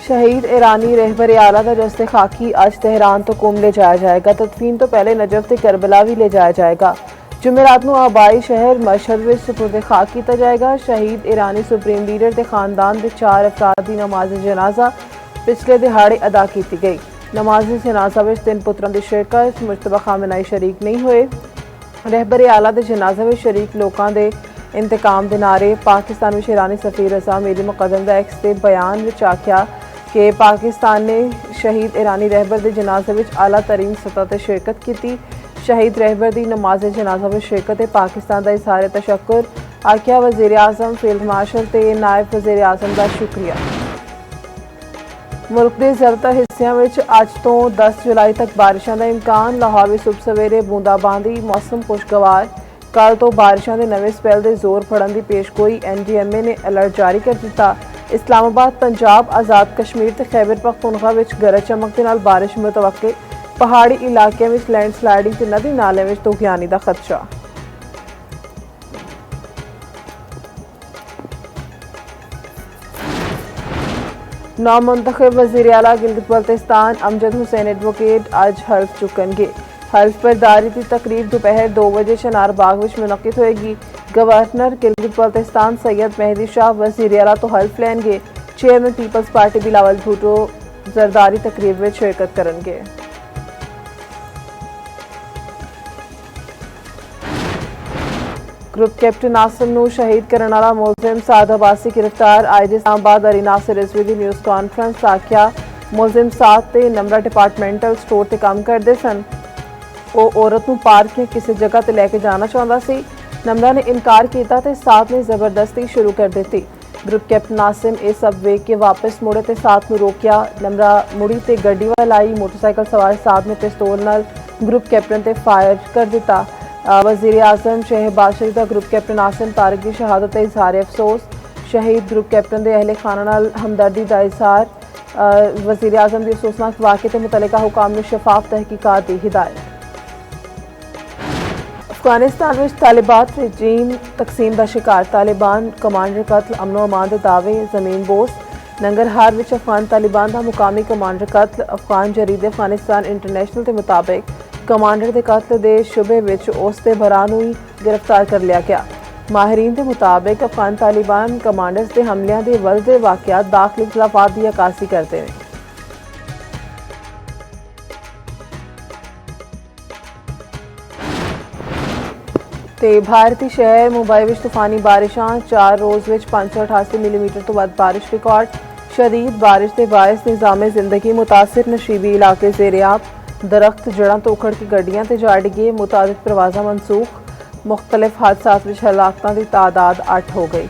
शहीद ईरानी रहबर आला का जस्ते खाकी अज तेहरान तो कुम ले जाया जाएगा। तदफीन तो पहले नजफ ते करबला भी ले जाया जाएगा। जुमेरात नूं आबाई शहर मशहद विच सुपुर्द खाक किया जाएगा। शहीद ईरानी सुप्रीम लीडर के खानदान के 4 अफराद की नमाज जनाजा पिछले दिहाड़े अदा की गई। नमाज जनाजा में 3 पुत्रां की शिरकत। मुश्तबा खामनाई शरीक नहीं हुए। रहबर आला के जनाजा में शरीक लोगों के इंतकाम के नारे। पाकिस्तान में ईरानी सफीर रजा मेरी मुकदम का एक्स के बयान में आख्या कि पाकिस्तान ने शहीद ईरानी रहबर के जनाजे में आला तरीन सतह पर शिरकत की। शहीद रहबर की नमाज जनाजा में शिरकत पाकिस्तान का इजहार तशक्कुर। आख्या वज़ीर आज़म फील्ड मार्शल ते नायब वज़ीर आज़म का शुक्रिया। मुल्क के ज़्यादातर हिस्सों में अज तो 10 जुलाई तक बारिशों का इम्कान। लाहौर में सुबह सवेरे बूंदाबांदी मौसम खुशगवार। कल तो बारिशों के नवे स्पैल के जोर फड़न की पेशगोई। NGMA ने अलर्ट जारी कर दिता। इस्लामाबाद पंजाब आज़ाद कश्मीर ते खैबर पख्तूनख्वा में गरज चमक के नाल बारिश मुतवक्के। पहाड़ी इलाके में लैंडस्लाइडिंग ते नदी नाले में तुगयानी का खदशा। नौ मुंतखब वज़ीर आला गिलगित बल्तिस्तान अमजद हुसैन एडवोकेट आज हल्फ चुकनगे। हल्फ बरदारी की तकरीब दोपहर 2 बजे शनार बाग में मुनक़िद होएगी। गवर्नर गिलगित बल्तिस्तान सैयद मेहदी शाह वज़ीर आला तो हल्फ लेंगे। Chairman Peoples Party Bilawal Bhutto Zardari तकरीब में शिरकत करेंगे। ग्रुप कैप्टन आसिम नूं शहीद करने वाला मुलजिम साद अब्बासी गिरफ्तार। IJ इस्लामाबाद अली नासिर रिजवी की न्यूज़ कॉन्फ्रेंस आख्या मुलजिम साद ते नमरा डिपार्टमेंटल स्टोर ते काम करते सन। वो औरत नूं पार्क या किसी जगह ते लेके जाना चाहता सी। नमरा ने इनकार किया ते साद ने जबरदस्ती शुरू कर दी। ग्रुप कैप्टन आसिम ये सब वेख के वापस मुड़े ते साद नूं रोकिया। नमरा मुड़ी ते गड्डी वाल आई। मोटरसाइकिल सवार साद ने पिस्तौल नाल ग्रुप कैप्टन ते फायर कर दिता। वज़ीर आज़म शहबाज शरीफ का ग्रुप कैप्टन आसिम तारिक की शहादत का इजहार अफसोस। शहीद ग्रुप कैप्टन के अहले खाना नाल हमदर्दी का इजहार। वज़ीर आज़म की अफसोसनाक वाक़े ते मुतल्लिका हुकाम ने शफाफ तहकीकात की हिदायत। अफगानिस्तान में तालिबान रजीम तकसीम का शिकार। तालिबान कमांडर कत्ल अमनो अमान के दावे जमीन बोस। नंगरहार में अफगान तालिबान का मुकामी कमांडर कत्ल। अफगान जरीदे अफगानिस्तान इंटरनेशनल के मुताबिक कमांडर के कत्ल के शुबे में उसके भरा नूं गिरफ्तार कर लिया गया। माहिरीन के मुताबिक अफगान तालिबान कमांडर्स के हमलों के वधदे वाक़यात दाखिली खिलाफात की अक्कासी करते हैं। भारतीय शहर मुंबई में तूफानी बारिशां। 4 रोज़ में 588 मिलीमीटर तो वध बारिश रिकॉर्ड। शदीद बारिश के बायस निज़ाम जिंदगी मुतासिर। नशीबी इलाके ज़ेरियाब। दरख्त जड़ां तो उखड़ के गड्डियां ते जा डिगे। मुतादिद प्रवाज़ा मनसूख। मुख्तलिफ हादसात में हलाकतां की तादाद 8 हो गई।